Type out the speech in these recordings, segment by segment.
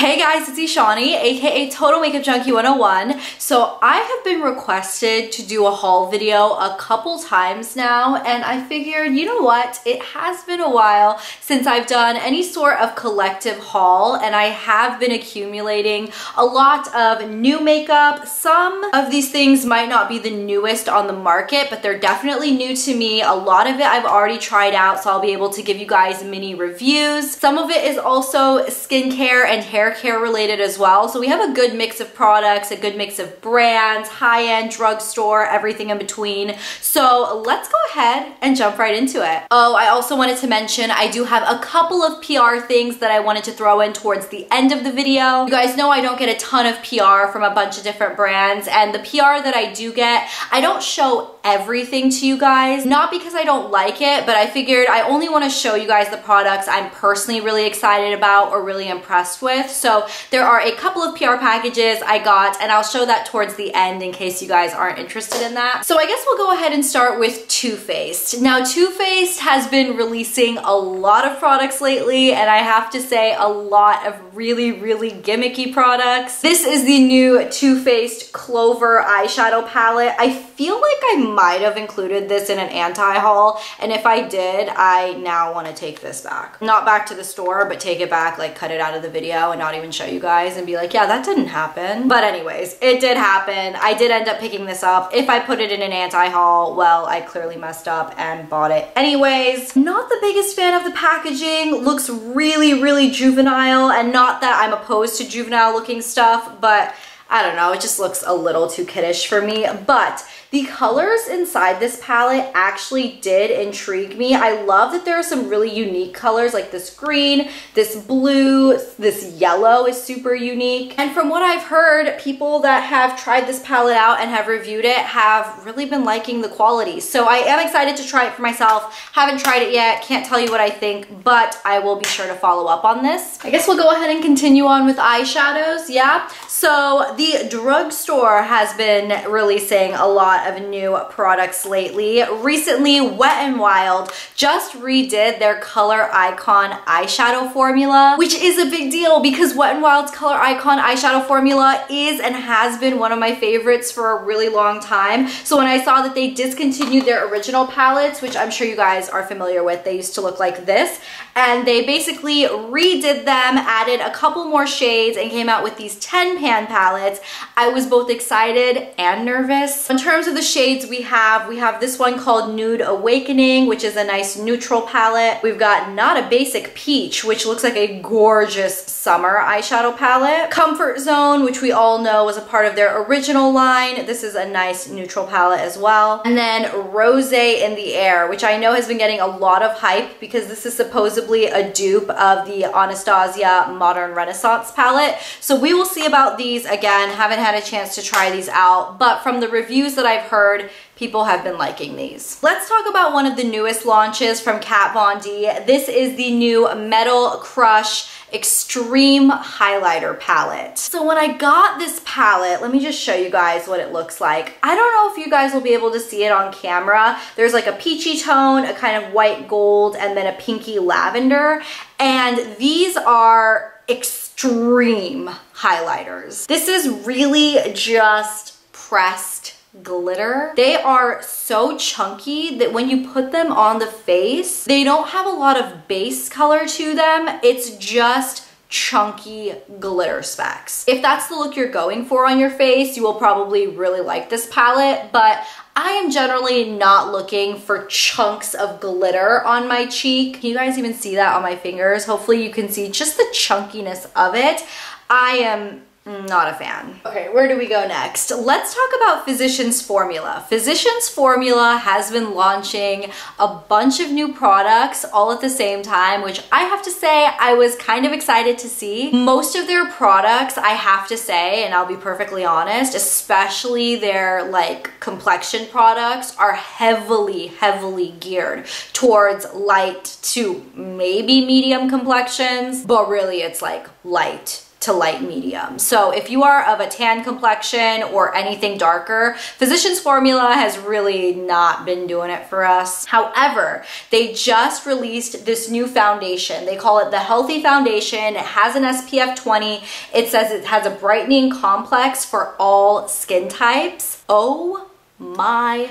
Hey guys, it's Ishani, aka Total Makeup Junkie 101. So I have been requested to do a haul video a couple times now, and I figured, you know what, it has been a while since I've done any sort of collective haul, and I have been accumulating a lot of new makeup. Some of these things might not be the newest on the market, but they're definitely new to me. A lot of it I've already tried out, so I'll be able to give you guys mini reviews. Some of it is also skincare and hair care related as well. So we have a good mix of products, a good mix of brands, high-end, drugstore, everything in between. So let's go ahead and jump right into it. Oh, I also wanted to mention I do have a couple of PR things that I wanted to throw in towards the end of the video. You guys know I don't get a ton of PR from a bunch of different brands, and the PR that I do get, I don't show everything to you guys, not because I don't like it, but I figured I only want to show you guys the products I'm personally really excited about or really impressed with. So there are a couple of PR packages I got, and I'll show that towards the end in case you guys aren't interested in that. So I guess we'll go ahead and start with Too Faced. Now, Too Faced has been releasing a lot of products lately, and I have to say a lot of really gimmicky products. This is the new Too Faced Clover eyeshadow palette. I feel like I might have included this in an anti-haul, and if I did, I now want to take this back. Not back to the store, but take it back, like cut it out of the video and not even show you guys and be like, yeah, that didn't happen. But anyways, it did happen. I did end up picking this up. If I put it in an anti-haul, well, I clearly messed up and bought it anyways. Not the biggest fan of the packaging. Looks really juvenile, and not that I'm opposed to juvenile looking stuff, but I don't know, it just looks a little too kiddish for me. But the colors inside this palette actually did intrigue me. I love that there are some really unique colors, like this green, this blue, this yellow is super unique. And from what I've heard, people that have tried this palette out and have reviewed it have really been liking the quality. So I am excited to try it for myself. Haven't tried it yet, can't tell you what I think, but I will be sure to follow up on this. I guess we'll go ahead and continue on with eyeshadows, yeah? So the Drugstore has been releasing a lot of new products lately. Recently, Wet n Wild just redid their Color Icon eyeshadow formula, which is a big deal because Wet n Wild's Color Icon eyeshadow formula is and has been one of my favorites for a really long time. So when I saw that they discontinued their original palettes, which I'm sure you guys are familiar with, they used to look like this, and they basically redid them, added a couple more shades, and came out with these 10-pan palettes, I was both excited and nervous. In terms of the shades we have this one called Nude Awakening, which is a nice neutral palette. We've got Not a Basic Peach, which looks like a gorgeous summer eyeshadow palette. Comfort Zone, which we all know was a part of their original line. This is a nice neutral palette as well. And then Rosé in the Air, which I know has been getting a lot of hype because this is supposedly a dupe of the Anastasia Modern Renaissance palette. So we will see about these. Again, haven't had a chance to try these out, but from the reviews that I've heard, people have been liking these. Let's talk about one of the newest launches from Kat Von D. This is the new Metal Crush Extreme Highlighter Palette. So when I got this palette, let me just show you guys what it looks like. I don't know if you guys will be able to see it on camera. There's like a peachy tone, a kind of white gold, and then a pinky lavender. And these are extreme highlighters. This is really just pressed glitter. They are so chunky that when you put them on the face, they don't have a lot of base color to them. It's just chunky glitter specks. If that's the look you're going for on your face, you will probably really like this palette, but I am generally not looking for chunks of glitter on my cheek. Can you guys even see that on my fingers? Hopefully you can see just the chunkiness of it. I am not a fan. Okay, where do we go next? Let's talk about Physicians Formula. Physicians Formula has been launching a bunch of new products all at the same time, which I have to say I was kind of excited to see. Most of their products, I have to say, and I'll be perfectly honest, especially their like complexion products, are heavily geared towards light to maybe medium complexions, but really it's like light to light medium. So if you are of a tan complexion or anything darker, Physicians Formula has really not been doing it for us. However, they just released this new foundation. They call it the Healthy Foundation. It has an SPF 20. It says it has a brightening complex for all skin types. Oh my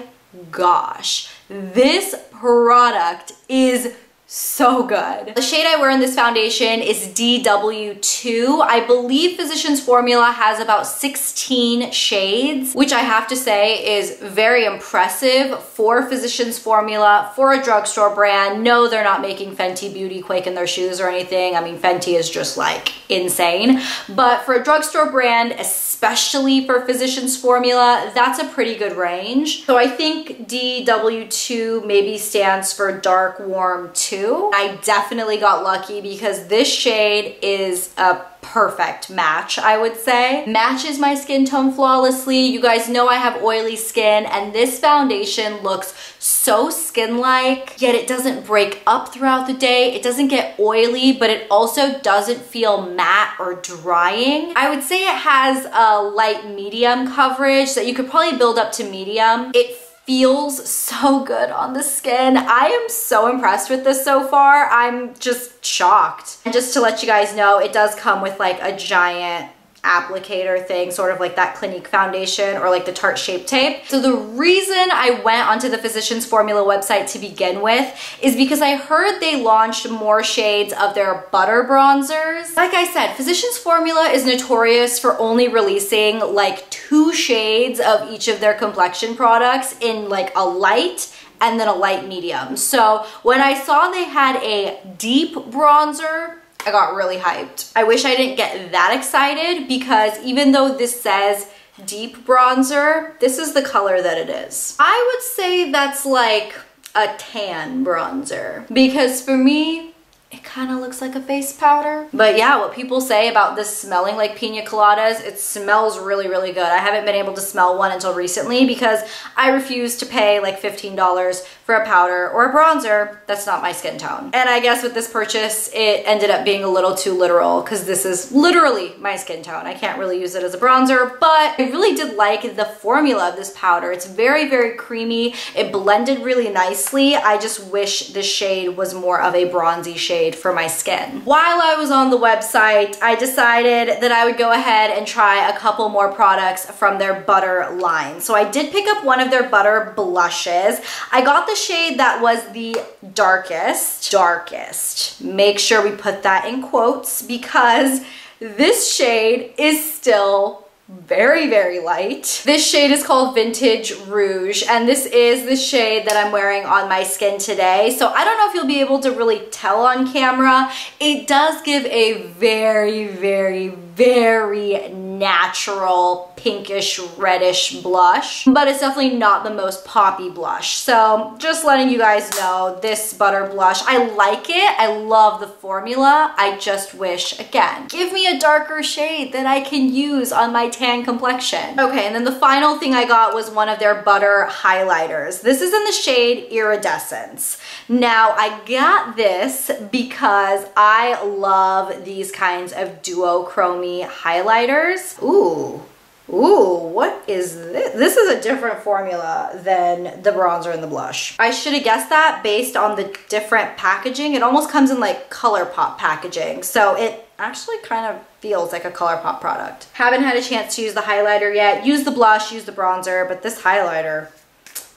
gosh. This product is so good. The shade I wear in this foundation is DW2. I believe Physicians Formula has about 16 shades, which I have to say is very impressive for Physicians Formula, for a drugstore brand. No, they're not making Fenty Beauty quake in their shoes or anything. I mean, Fenty is just like insane. But for a drugstore brand, especially for Physicians Formula, that's a pretty good range. So I think DW2 maybe stands for dark warm 2. I definitely got lucky because this shade is a perfect match, I would say. Matches my skin tone flawlessly. You guys know I have oily skin, and this foundation looks so skin-like, yet it doesn't break up throughout the day. It doesn't get oily, but it also doesn't feel matte or drying. I would say it has a light medium coverage that you could probably build up to medium. It feels so good on the skin. I am so impressed with this so far. I'm just shocked. And just to let you guys know, it does come with like a giant applicator thing, sort of like that Clinique foundation or like the Tarte Shape Tape. So the reason I went onto the Physicians Formula website to begin with is because I heard they launched more shades of their butter bronzers. Like I said, Physicians Formula is notorious for only releasing like 2 shades of each of their complexion products in like a light and then a light medium. So when I saw they had a deep bronzer, I got really hyped. I wish I didn't get that excited because even though this says deep bronzer, this is the color that it is. I would say that's like a tan bronzer because for me, it kind of looks like a face powder. But yeah, what people say about this smelling like pina coladas, it smells really, really good. I haven't been able to smell one until recently because I refuse to pay like $15 for a powder or a bronzer that's not my skin tone. And I guess with this purchase, it ended up being a little too literal because this is literally my skin tone. I can't really use it as a bronzer, but I really did like the formula of this powder. It's very, very creamy. It blended really nicely. I just wish this shade was more of a bronzy shade for my skin. While I was on the website, I decided that I would go ahead and try a couple more products from their butter line. So I did pick up one of their butter blushes. I got the shade that was the darkest. Make sure we put that in quotes because this shade is still very, very light. This shade is called Vintage Rouge, and this is the shade that I'm wearing on my skin today. So I don't know if you'll be able to really tell on camera. It does give a very, very, very natural pinkish reddish blush, but it's definitely not the most poppy blush. So just letting you guys know, this butter blush, I like it. I love the formula. I just wish, again, give me a darker shade that I can use on my tan complexion. Okay, and then the final thing I got was one of their butter highlighters. This is in the shade Iridescence. Now, I got this because I love these kinds of duochrome highlighters. Ooh, what is this? This is a different formula than the bronzer and the blush. I should have guessed that based on the different packaging. It almost comes in like ColourPop packaging. So it actually kind of feels like a ColourPop product. Haven't had a chance to use the highlighter yet. Use the blush, use the bronzer, but this highlighter,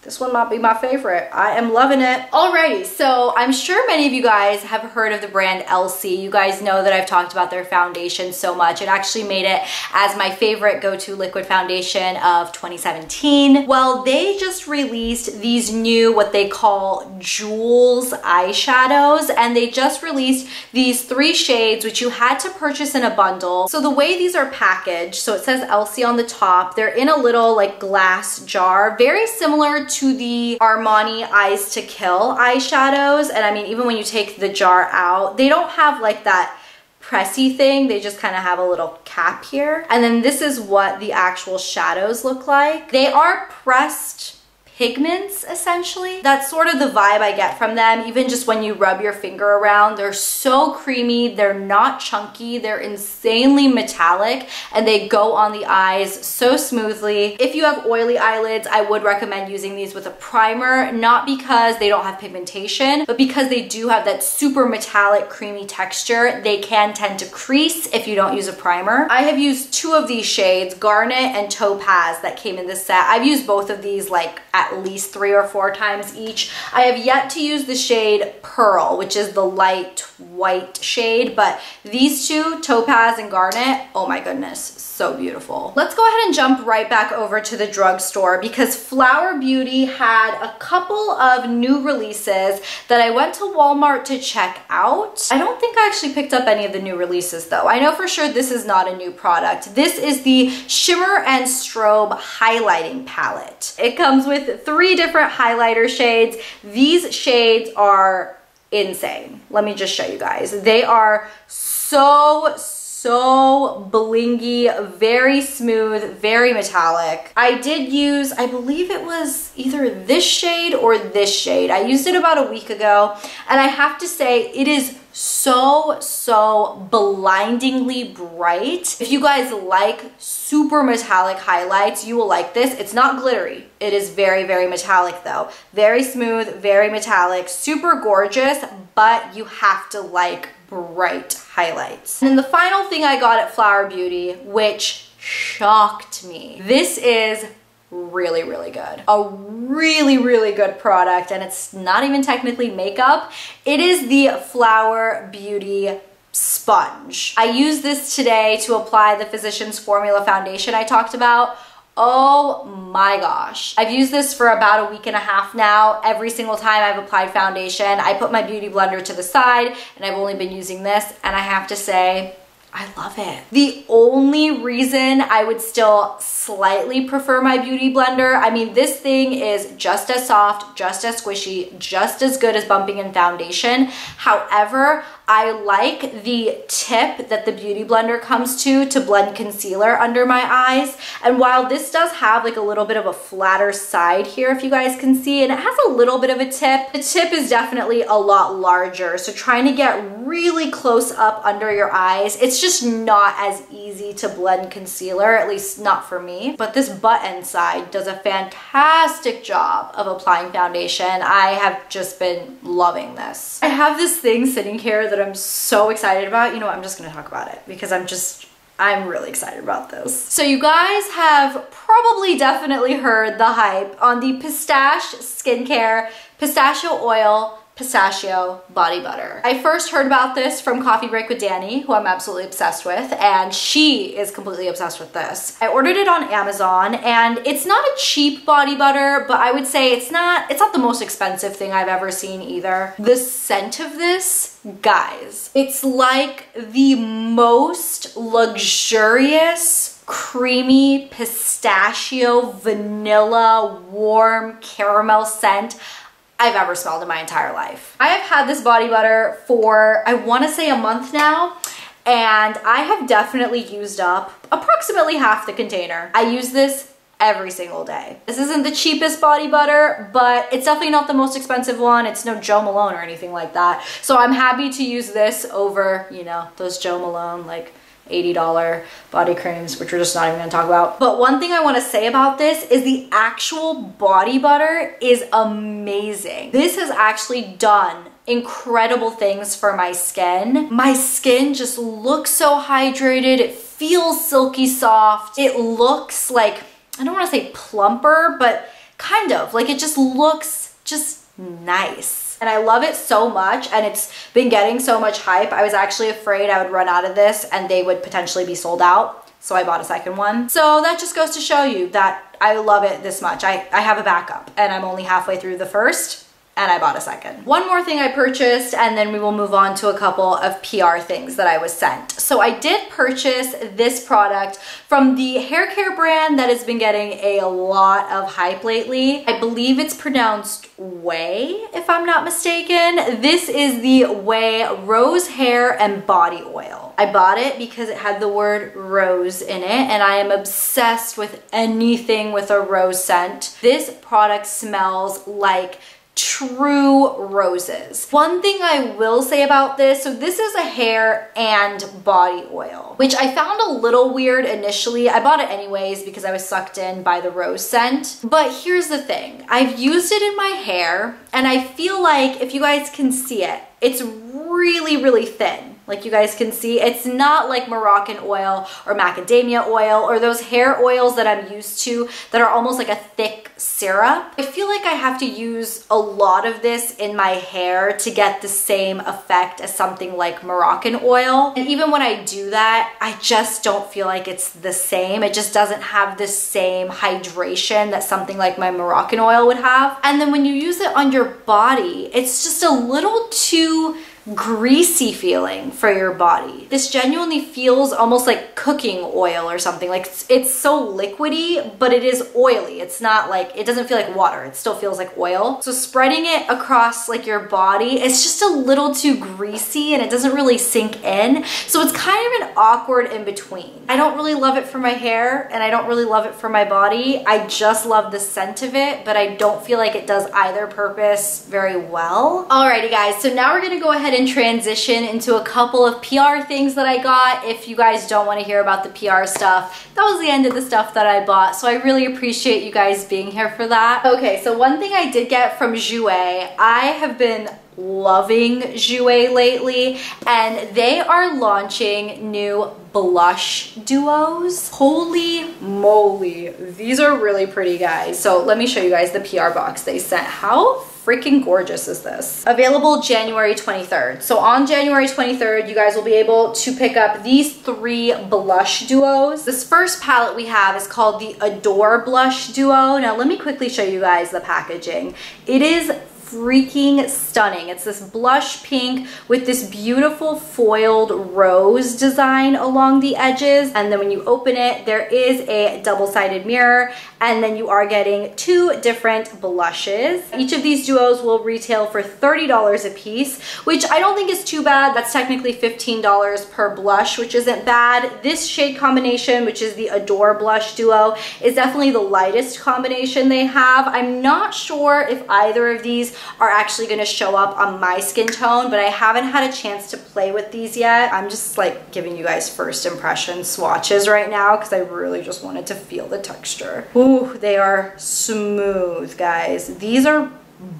this one might be my favorite. I am loving it. Alrighty, so I'm sure many of you guys have heard of the brand Elcie. You guys know that I've talked about their foundation so much. It actually made it as my favorite go-to liquid foundation of 2017. Well, they just released these new, what they call jewels eyeshadows, and they just released these 3 shades, which you had to purchase in a bundle. So the way these are packaged, so it says Elcie on the top. They're in a little like glass jar, very similar to the Armani Eyes to Kill eyeshadows. And I mean, even when you take the jar out, they don't have like that pressy thing. They just kind of have a little cap here. And then this is what the actual shadows look like. They are pressed pigments, essentially. That's sort of the vibe I get from them. Even just when you rub your finger around, they're so creamy, they're not chunky, they're insanely metallic, and they go on the eyes so smoothly. If you have oily eyelids, I would recommend using these with a primer, not because they don't have pigmentation, but because they do have that super metallic, creamy texture. They can tend to crease if you don't use a primer. I have used two of these shades, Garnet and Topaz, that came in this set. I've used both of these like at least 3 or 4 times each. I have yet to use the shade Pearl, which is the light white shade, but these two, Topaz and Garnet, oh my goodness, so beautiful. Let's go ahead and jump right back over to the drugstore because Flower Beauty had a couple of new releases that I went to Walmart to check out. I don't think I actually picked up any of the new releases though. I know for sure this is not a new product. This is the Shimmer and Strobe highlighting palette. It comes with 3 different highlighter shades. These shades are insane. Let me just show you guys. They are so blingy, very smooth, very metallic. I did use, I believe it was either this shade or this shade. I used it about a week ago, and I have to say it is so blindingly bright. If you guys like super metallic highlights, you will like this. It's not glittery. It is very metallic though. Very smooth, very metallic, super gorgeous, but you have to like bright highlights. And then the final thing I got at Flower Beauty, which shocked me. This is really good. A really good product, and it's not even technically makeup. It is the Flower Beauty sponge. I used this today to apply the Physicians Formula foundation I talked about. Oh my gosh. I've used this for about a week and a half now. Every single time I've applied foundation, I put my beauty blender to the side and I've only been using this, and I have to say, I love it. The only reason I would still slightly prefer my beauty blender, I mean, this thing is just as soft, just as squishy, just as good as bumping in foundation. However, I like the tip that the beauty blender comes to blend concealer under my eyes. And while this does have like a little bit of a flatter side here, if you guys can see, and it has a little bit of a tip, the tip is definitely a lot larger. So trying to get really close up under your eyes, it's just not as easy to blend concealer, at least not for me. But this button side does a fantastic job of applying foundation. I have just been loving this. I have this thing sitting here that I'm so excited about. You know what, I'm just gonna talk about it because I'm really excited about this. So you guys have probably definitely heard the hype on the Pistache Skincare Pistachio Oil Pistachio Body Butter. I first heard about this from Coffee Break with Danny, who I'm absolutely obsessed with, and she is completely obsessed with this. I ordered it on Amazon, and it's not a cheap body butter, but I would say it's not the most expensive thing I've ever seen either. The scent of this, guys, it's like the most luxurious, creamy pistachio, vanilla, warm caramel scent I've ever smelled in my entire life. I have had this body butter for, I want to say, a month now, and I have definitely used up approximately half the container. I use this every single day. This isn't the cheapest body butter, but it's definitely not the most expensive one. It's no Joe Malone or anything like that. So I'm happy to use this over, you know, those Joe Malone, like, $80 body creams, which we're just not even gonna talk about. But one thing I wanna say about this is the actual body butter is amazing. This has actually done incredible things for my skin. My skin just looks so hydrated. It feels silky soft. It looks like, I don't wanna say plumper, but kind of, like it just looks just nice. And I love it so much, and it's been getting so much hype. I was actually afraid I would run out of this and they would potentially be sold out, so I bought a second one. So that just goes to show you that I love it this much. I have a backup, and I'm only halfway through the first, and I bought a second. One more thing I purchased, and then we will move on to a couple of PR things that I was sent. So I did purchase this product from the hair care brand that has been getting a lot of hype lately. I believe it's pronounced Way, if I'm not mistaken. This is the Way Rose Hair and Body Oil. I bought it because it had the word rose in it, and I am obsessed with anything with a rose scent. This product smells like true roses. One thing I will say about this, so this is a hair and body oil, which I found a little weird initially. I bought it anyways because I was sucked in by the rose scent. But here's the thing, I've used it in my hair and I feel like, if you guys can see it, it's really, really thin. Like you guys can see, it's not like Moroccan oil or macadamia oil or those hair oils that I'm used to that are almost like a thick syrup. I feel like I have to use a lot of this in my hair to get the same effect as something like Moroccan oil. And even when I do that, I just don't feel like it's the same. It just doesn't have the same hydration that something like my Moroccan oil would have. And then when you use it on your body, it's just a little too greasy feeling for your body. This genuinely feels almost like cooking oil or something. Like it's so liquidy, but it is oily. It's not like, it doesn't feel like water. It still feels like oil. So spreading it across like your body, it's just a little too greasy and it doesn't really sink in. So it's kind of an awkward in between. I don't really love it for my hair and I don't really love it for my body. I just love the scent of it, but I don't feel like it does either purpose very well. Alrighty guys, so now we're gonna go ahead and transition into a couple of PR things that I got. If you guys don't want to hear about the PR stuff, that was the end of the stuff that I bought, so I really appreciate you guys being here for that. Okay, so one thing I did get from Jouer, I have been loving Jouer lately, and they are launching new blush duos. Holy moly, these are really pretty, guys. So let me show you guys the PR box they sent. How freaking gorgeous is this? Available January 23rd. So on January 23rd, you guys will be able to pick up these 3 blush duos. This first palette we have is called the Adore Blush Duo. Now let me quickly show you guys the packaging. It is freaking stunning. It's this blush pink with this beautiful foiled rose design along the edges, and then when you open it, there is a double-sided mirror, and then you are getting 2 different blushes. Each of these duos will retail for $30 a piece, which I don't think is too bad. That's technically $15 per blush, which isn't bad. This shade combination, which is the Adore Blush Duo, is definitely the lightest combination they have. I'm not sure if either of these are actually going to show up on my skin tone, but I haven't had a chance to play with these yet. I'm just like giving you guys first impression swatches right now because I really just wanted to feel the texture. Ooh, they are smooth, guys. These are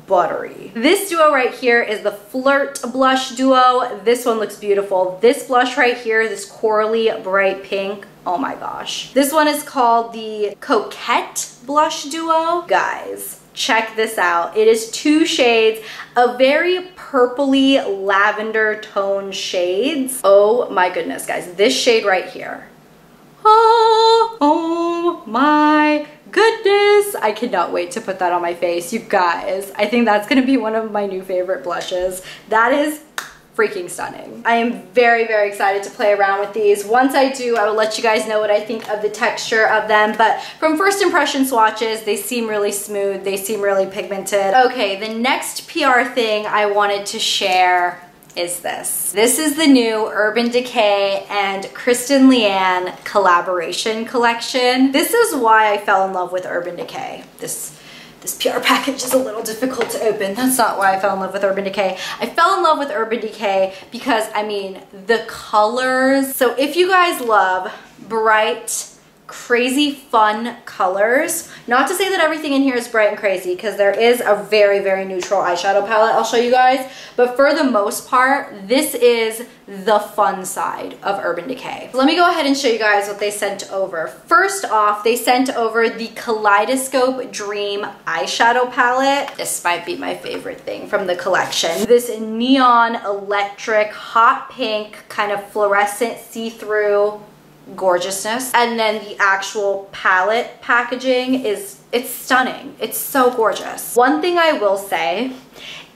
buttery. This duo right here is the Flirt Blush Duo. This one looks beautiful. This blush right here, this corally bright pink, oh my gosh. This one is called the Coquette Blush Duo. Guys, check this out. It is 2 shades of very purpley lavender tone shades. Oh my goodness, guys. This shade right here. Oh my goodness. I cannot wait to put that on my face. You guys, I think that's gonna be one of my new favorite blushes. That is freaking stunning. I am very, very excited to play around with these. Once I do, I will let you guys know what I think of the texture of them, but from first impression swatches, they seem really smooth, they seem really pigmented. Okay, the next PR thing I wanted to share is this. This is the new Urban Decay and Kristen Leanne collaboration collection. This is why I fell in love with Urban Decay. This PR package is a little difficult to open. That's not why I fell in love with Urban Decay. I fell in love with Urban Decay because, I mean, the colors. So if you guys love bright, crazy fun colors, not to say that everything in here is bright and crazy, because there is a very, very neutral eyeshadow palette I'll show you guys, but for the most part, this is the fun side of Urban Decay. So let me go ahead and show you guys what they sent over. First off, they sent over the Kaleidoscope Dream eyeshadow palette. This might be my favorite thing from the collection. This neon electric hot pink kind of fluorescent see-through. gorgeousness. And then the actual palette packaging it's stunning. It's so gorgeous. One thing I will say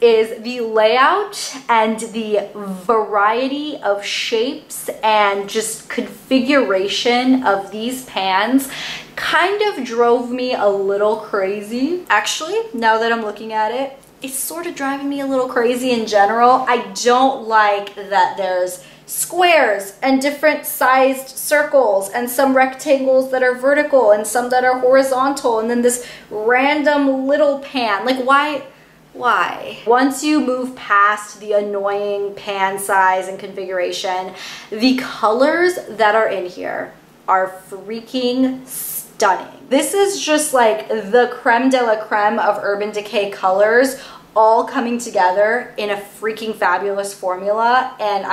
is the layout and the variety of shapes and just configuration of these pans kind of drove me a little crazy. Actually, now that I'm looking at it, it's sort of driving me a little crazy in general. I don't like that there's squares and different sized circles and some rectangles that are vertical and some that are horizontal, and then this random little pan. Like, why? Once you move past the annoying pan size and configuration, the colors that are in here are freaking stunning. This is just like the creme de la creme of Urban Decay colors all coming together in a freaking fabulous formula, and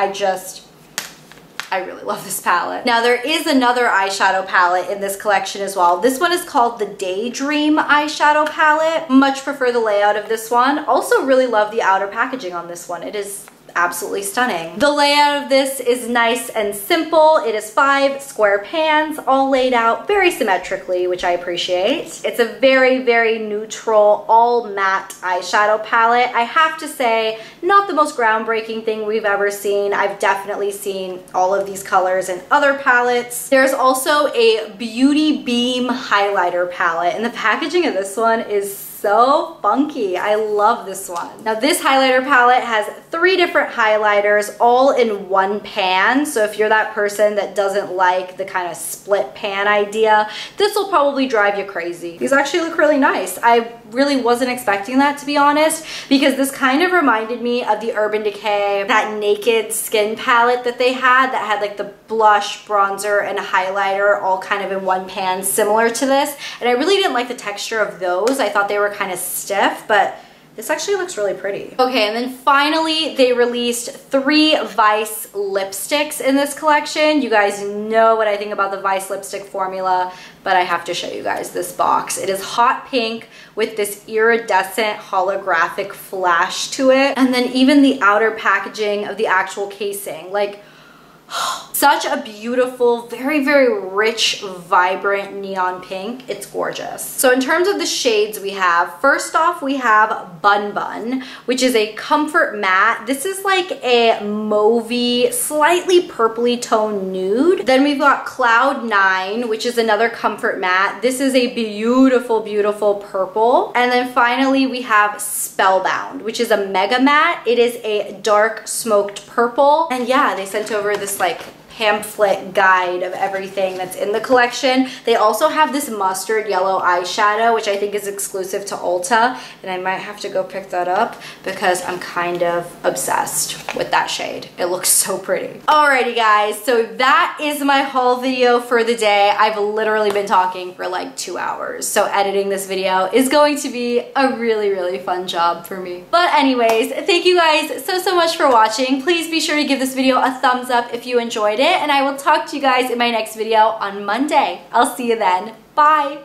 I really love this palette. Now there is another eyeshadow palette in this collection as well. This one is called the Daydream eyeshadow palette. Much prefer the layout of this one. Also really love the outer packaging on this one. It is absolutely stunning. The layout of this is nice and simple. It is 5 square pans all laid out very symmetrically, which I appreciate. It's a very, very neutral, all matte eyeshadow palette. I have to say, not the most groundbreaking thing we've ever seen. I've definitely seen all of these colors in other palettes. There's also a Beauty Beam highlighter palette, and the packaging of this one is so funky. I love this one. Now this highlighter palette has 3 different highlighters all in one pan. So if you're that person that doesn't like the kind of split pan idea, this will probably drive you crazy. These actually look really nice. I really wasn't expecting that, to be honest, because this kind of reminded me of the Urban Decay, that Naked Skin palette that they had that had like the blush, bronzer, and highlighter all kind of in one pan, similar to this. And I really didn't like the texture of those. I thought they were kind of stiff, but this actually looks really pretty. Okay, and then finally they released 3 Vice lipsticks in this collection. You guys know what I think about the Vice lipstick formula, but I have to show you guys this box. It is hot pink with this iridescent holographic flash to it, and then even the outer packaging of the actual casing, like such a beautiful, very, very rich, vibrant neon pink. It's gorgeous. So in terms of the shades we have, first off we have Bun Bun, which is a comfort matte. This is like a mauvey, slightly purpley toned nude. Then we've got Cloud 9, which is another comfort matte. This is a beautiful, beautiful purple. And then finally we have Spellbound, which is a mega matte. It is a dark smoked purple. And yeah, they sent over this like pamphlet guide of everything that's in the collection. They also have this mustard yellow eyeshadow, which I think is exclusive to Ulta, and I might have to go pick that up because I'm kind of obsessed with that shade. It looks so pretty. Alrighty guys, so that is my haul video for the day. I've literally been talking for like 2 hours, so editing this video is going to be a really, really fun job for me. But anyways, thank you guys so much for watching. Please be sure to give this video a thumbs up if you enjoyed it, and I will talk to you guys in my next video on Monday. I'll see you then. Bye!